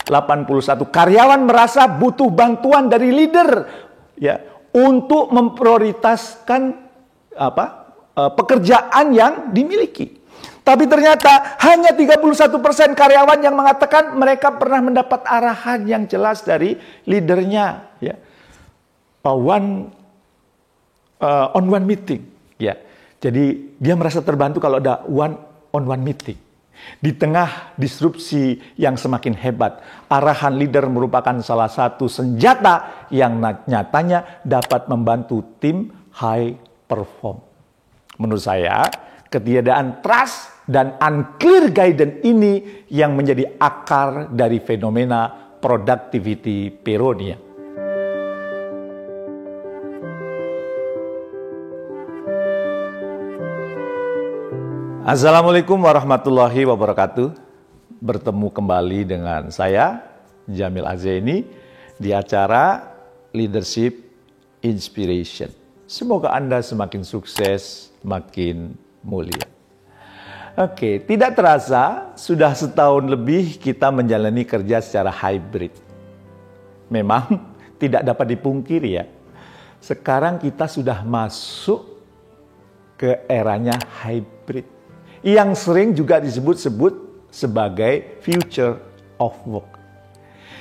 81. Karyawan merasa butuh bantuan dari leader ya untuk memprioritaskan pekerjaan yang dimiliki. Tapi ternyata hanya 31% karyawan yang mengatakan mereka pernah mendapat arahan yang jelas dari leadernya ya. On one meeting ya. Jadi dia merasa terbantu kalau ada one meeting. Di tengah disrupsi yang semakin hebat, arahan leader merupakan salah satu senjata yang nyatanya dapat membantu tim high perform. Menurut saya, ketiadaan trust dan unclear guidance ini yang menjadi akar dari fenomena productivity peronia. Assalamualaikum warahmatullahi wabarakatuh. Bertemu kembali dengan saya, Jamil Azeni, di acara Leadership Inspiration. Semoga Anda semakin sukses, makin mulia. Oke, tidak terasa sudah setahun lebih kita menjalani kerja secara hybrid. Memang tidak dapat dipungkiri ya, sekarang kita sudah masuk ke eranya hybrid, yang sering juga disebut-sebut sebagai future of work.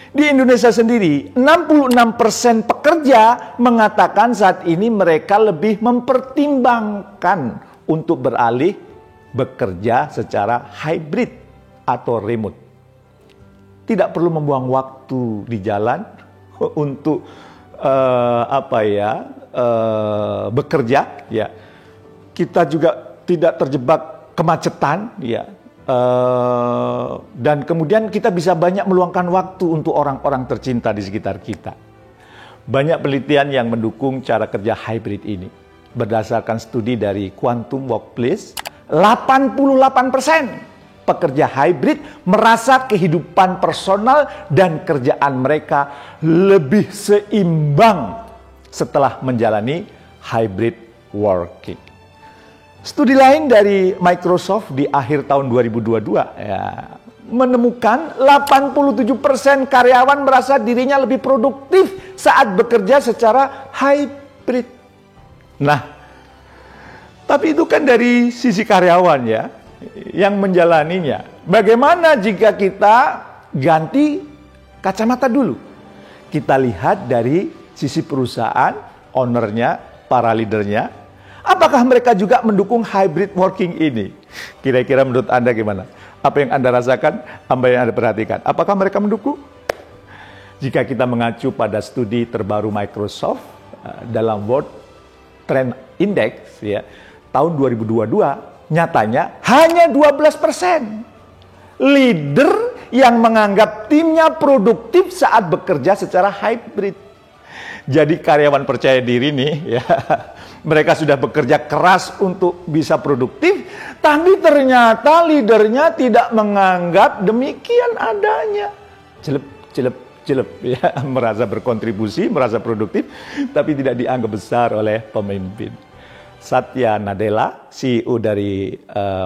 Di Indonesia sendiri, 66% pekerja mengatakan saat ini mereka lebih mempertimbangkan untuk beralih bekerja secara hybrid atau remote. Tidak perlu membuang waktu di jalan untuk bekerja. Ya, kita juga tidak terjebak kemacetan, ya, dan kemudian kita bisa banyak meluangkan waktu untuk orang-orang tercinta di sekitar kita. Banyak penelitian yang mendukung cara kerja hybrid ini. Berdasarkan studi dari Quantum Workplace, 88% pekerja hybrid merasa kehidupan personal dan kerjaan mereka lebih seimbang setelah menjalani hybrid working. Studi lain dari Microsoft di akhir tahun 2022 ya, menemukan 87% karyawan merasa dirinya lebih produktif saat bekerja secara hybrid. Nah, tapi itu kan dari sisi karyawan ya, yang menjalaninya. Bagaimana jika kita ganti kacamata dulu? Kita lihat dari sisi perusahaan, ownernya, para leadernya. Apakah mereka juga mendukung hybrid working ini? Kira-kira menurut Anda gimana? Apa yang Anda rasakan? Apa yang Anda perhatikan? Apakah mereka mendukung? Jika kita mengacu pada studi terbaru Microsoft dalam World Trend Index ya, tahun 2022, nyatanya hanya 12% leader yang menganggap timnya produktif saat bekerja secara hybrid. Jadi karyawan percaya diri nih ya, mereka sudah bekerja keras untuk bisa produktif, tapi ternyata leadernya tidak menganggap demikian adanya. Celep ya, merasa berkontribusi, merasa produktif, tapi tidak dianggap besar oleh pemimpin. Satya Nadella, CEO dari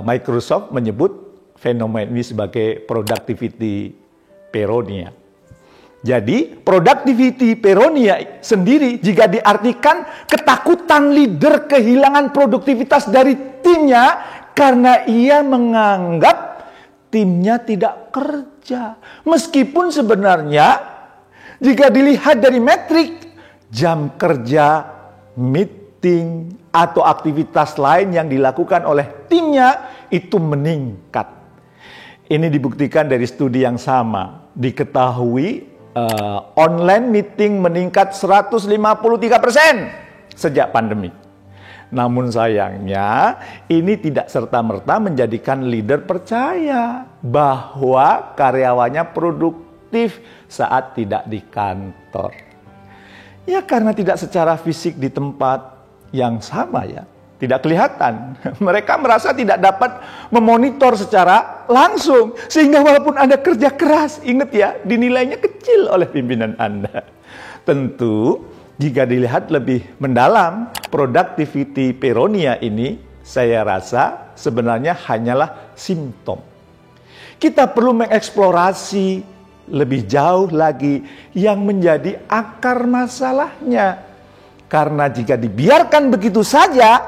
Microsoft, menyebut fenomena ini sebagai productivity peronia. Jadi, productivity peronia sendiri jika diartikan ketakutan leader kehilangan produktivitas dari timnya karena ia menganggap timnya tidak kerja. Meskipun sebenarnya jika dilihat dari metrik jam kerja, meeting, atau aktivitas lain yang dilakukan oleh timnya itu meningkat. Ini dibuktikan dari studi yang sama. Diketahui online meeting meningkat 153% sejak pandemi. Namun sayangnya ini tidak serta-merta menjadikan leader percaya bahwa karyawannya produktif saat tidak di kantor. Ya karena tidak secara fisik di tempat yang sama ya. Tidak kelihatan. Mereka merasa tidak dapat memonitor secara langsung. Sehingga walaupun Anda kerja keras, ingat ya, dinilainya kecil oleh pimpinan Anda. Tentu, jika dilihat lebih mendalam, productivity peronia ini, saya rasa sebenarnya hanyalah simptom. Kita perlu mengeksplorasi lebih jauh lagi yang menjadi akar masalahnya. Karena jika dibiarkan begitu saja,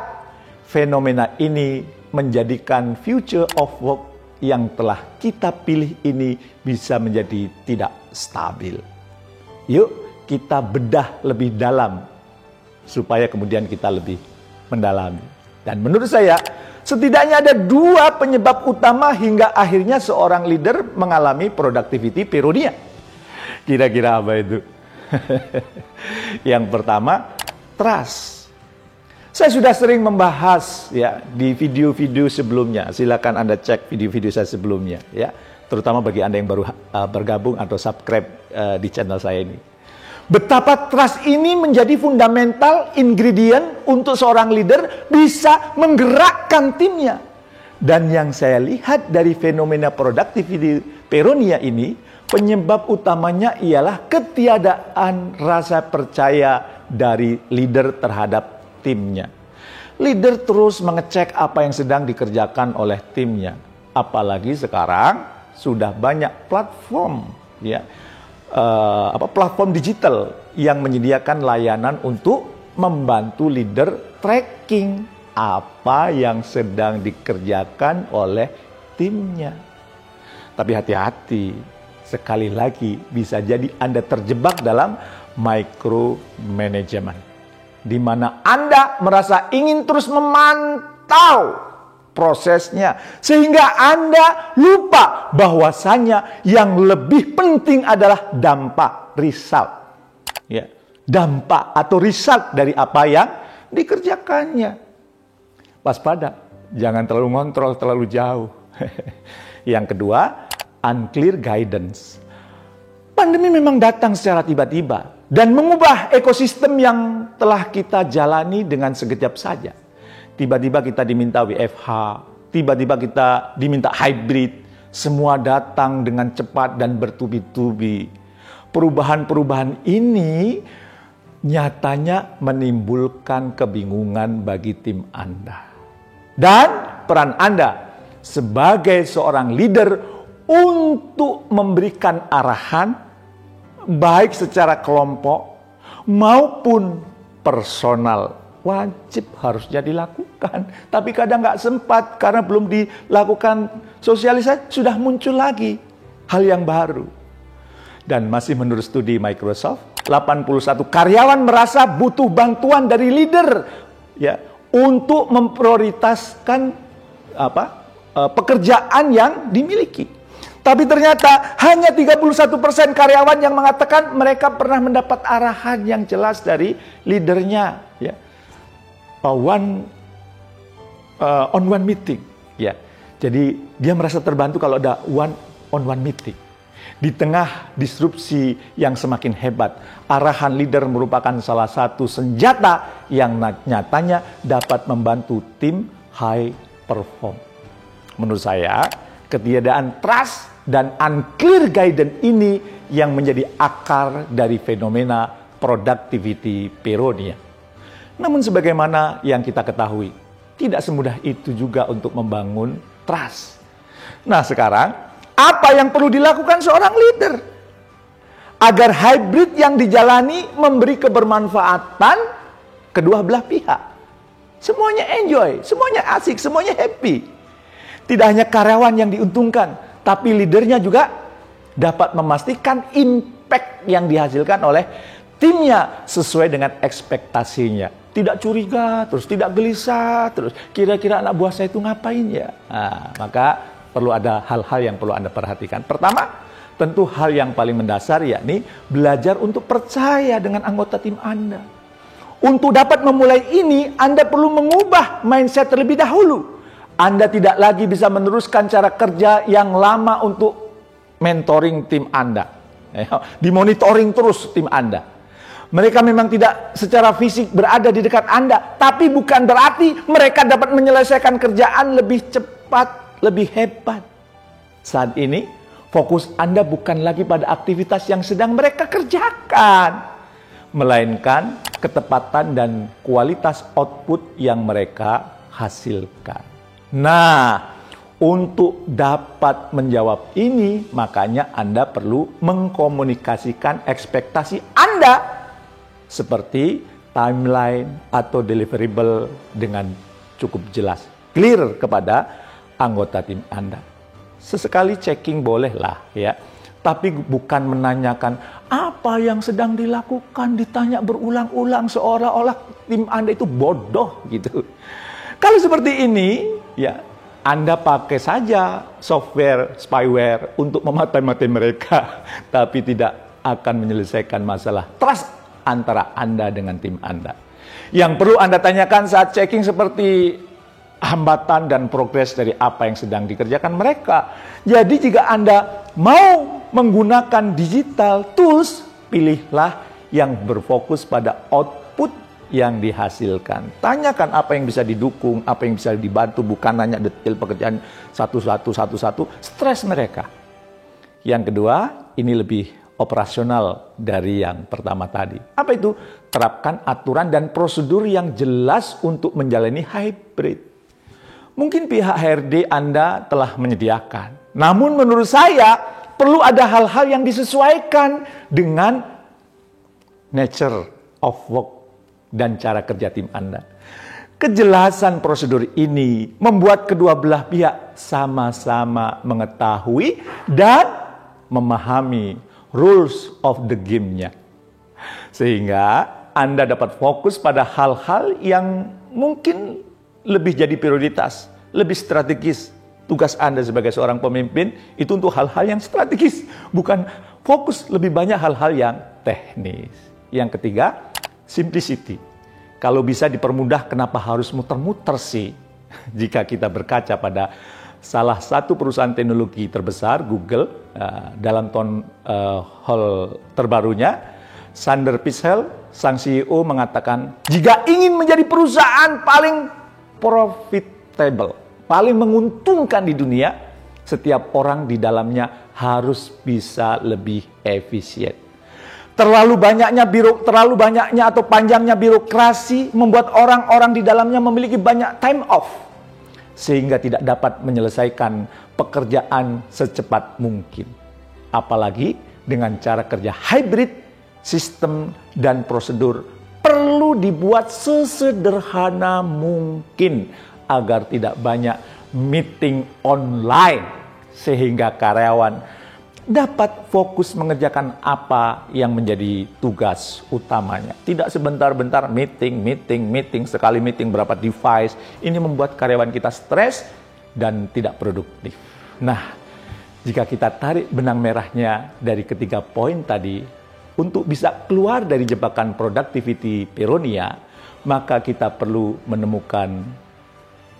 fenomena ini menjadikan future of work yang telah kita pilih ini bisa menjadi tidak stabil. Yuk kita bedah lebih dalam supaya kemudian kita lebih mendalami. Dan menurut saya, setidaknya ada 2 penyebab utama hingga akhirnya seorang leader mengalami productivity peronia. Kira-kira apa itu? Yang pertama, trust. Saya sudah sering membahas ya di video-video sebelumnya. Silakan Anda cek video-video saya sebelumnya ya, terutama bagi Anda yang baru bergabung atau subscribe di channel saya ini. Betapa trust ini menjadi fundamental ingredient untuk seorang leader bisa menggerakkan timnya. Dan yang saya lihat dari fenomena productivity peronia ini, penyebab utamanya ialah ketiadaan rasa percaya dari leader terhadap timnya. Leader terus mengecek apa yang sedang dikerjakan oleh timnya. Apalagi sekarang sudah banyak platform ya. Platform digital yang menyediakan layanan untuk membantu leader tracking apa yang sedang dikerjakan oleh timnya. Tapi hati-hati, sekali lagi bisa jadi Anda terjebak dalam micromanagement, di mana Anda merasa ingin terus memantau prosesnya, sehingga Anda lupa bahwasanya yang lebih penting adalah dampak, result. Ya, dampak atau result dari apa yang dikerjakannya. Waspada, jangan terlalu ngontrol terlalu jauh. Yang kedua, unclear guidance. Pandemi memang datang secara tiba-tiba dan mengubah ekosistem yang telah kita jalani dengan sekejap saja. Tiba-tiba kita diminta WFH, tiba-tiba kita diminta hybrid, semua datang dengan cepat dan bertubi-tubi. Perubahan-perubahan ini nyatanya menimbulkan kebingungan bagi tim Anda. Dan peran Anda sebagai seorang leader untuk memberikan arahan, baik secara kelompok maupun personal, wajib harusnya dilakukan. Tapi kadang nggak sempat karena belum dilakukan sosialisasi, sudah muncul lagi hal yang baru. Dan masih menurut studi Microsoft, 81 karyawan merasa butuh bantuan dari leader ya untuk memprioritaskan pekerjaan yang dimiliki. Tapi ternyata hanya 31% karyawan yang mengatakan mereka pernah mendapat arahan yang jelas dari leadernya ya. On one meeting ya. Jadi dia merasa terbantu kalau ada on one meeting. Di tengah disrupsi yang semakin hebat, arahan leader merupakan salah satu senjata yang nyatanya dapat membantu tim high perform. Menurut saya, ketiadaan trust dan unclear guidance ini yang menjadi akar dari fenomena productivity peronia. Namun sebagaimana yang kita ketahui, tidak semudah itu juga untuk membangun trust. Nah sekarang, apa yang perlu dilakukan seorang leader? Agar hybrid yang dijalani memberi kebermanfaatan kedua belah pihak. Semuanya enjoy, semuanya asik, semuanya happy. Tidak hanya karyawan yang diuntungkan, tapi leadernya juga dapat memastikan impact yang dihasilkan oleh timnya sesuai dengan ekspektasinya. Tidak curiga, terus tidak gelisah, terus kira-kira anak buah saya itu ngapain ya? Nah, maka perlu ada hal-hal yang perlu Anda perhatikan. Pertama, tentu hal yang paling mendasar yakni belajar untuk percaya dengan anggota tim Anda. Untuk dapat memulai ini, Anda perlu mengubah mindset terlebih dahulu. Anda tidak lagi bisa meneruskan cara kerja yang lama untuk mentoring tim Anda. Dimonitoring terus tim Anda. Mereka memang tidak secara fisik berada di dekat Anda, tapi bukan berarti mereka dapat menyelesaikan kerjaan lebih cepat, lebih hebat. Saat ini, fokus Anda bukan lagi pada aktivitas yang sedang mereka kerjakan, melainkan ketepatan dan kualitas output yang mereka hasilkan. Nah, Untuk dapat menjawab ini, makanya Anda perlu mengkomunikasikan ekspektasi Anda seperti timeline atau deliverable dengan cukup jelas, clear kepada anggota tim Anda. Sesekali checking bolehlah ya, tapi bukan menanyakan apa yang sedang dilakukan, ditanya berulang-ulang seolah-olah tim Anda itu bodoh gitu. Kalau seperti ini, ya Anda pakai saja software, spyware untuk memata-matai mereka, tapi tidak akan menyelesaikan masalah trust antara Anda dengan tim Anda. Yang perlu Anda tanyakan saat checking seperti hambatan dan progres dari apa yang sedang dikerjakan mereka. Jadi jika Anda mau menggunakan digital tools, pilihlah yang berfokus pada output yang dihasilkan. Tanyakan apa yang bisa didukung, apa yang bisa dibantu, bukan hanya detail pekerjaan satu-satu, stres mereka. Yang kedua, ini lebih operasional dari yang pertama tadi. Apa itu? Terapkan aturan dan prosedur yang jelas untuk menjalani hybrid. Mungkin pihak HRD Anda telah menyediakan. Namun menurut saya, perlu ada hal-hal yang disesuaikan dengan nature of work dan cara kerja tim Anda. Kejelasan prosedur ini membuat kedua belah pihak sama-sama mengetahui dan memahami rules of the game-nya. Sehingga Anda dapat fokus pada hal-hal yang mungkin lebih jadi prioritas, lebih strategis. Tugas Anda sebagai seorang pemimpin itu untuk hal-hal yang strategis, bukan fokus lebih banyak hal-hal yang teknis. Yang ketiga, simplicity. Kalau bisa dipermudah, kenapa harus muter-muter sih? Jika kita berkaca pada salah satu perusahaan teknologi terbesar, Google, dalam town hall terbarunya, Sundar Pichai, sang CEO mengatakan, jika ingin menjadi perusahaan paling profitable, paling menguntungkan di dunia, setiap orang di dalamnya harus bisa lebih efisien. Terlalu banyaknya atau panjangnya birokrasi membuat orang-orang di dalamnya memiliki banyak time off, sehingga tidak dapat menyelesaikan pekerjaan secepat mungkin. Apalagi dengan cara kerja hybrid, sistem dan prosedur perlu dibuat sesederhana mungkin agar tidak banyak meeting online, sehingga karyawan dapat fokus mengerjakan apa yang menjadi tugas utamanya. Tidak sebentar-bentar meeting, sekali meeting berapa device. Ini membuat karyawan kita stres dan tidak produktif. Nah, jika kita tarik benang merahnya dari ketiga poin tadi, untuk bisa keluar dari jebakan productivity peronia, maka kita perlu menemukan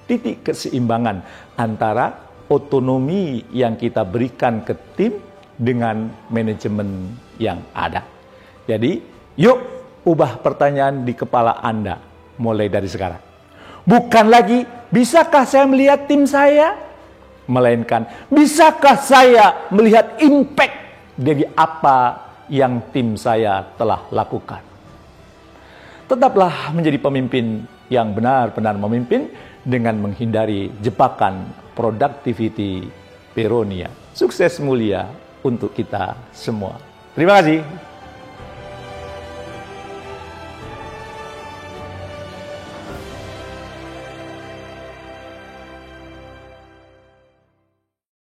titik keseimbangan antara otonomi yang kita berikan ke tim dengan manajemen yang ada. Jadi, yuk ubah pertanyaan di kepala Anda mulai dari sekarang. Bukan lagi, bisakah saya melihat tim saya? Melainkan, bisakah saya melihat impact dari apa yang tim saya telah lakukan? Tetaplah menjadi pemimpin yang benar-benar memimpin dengan menghindari jebakan productivity peronia. Sukses mulia untuk kita semua. Terima kasih.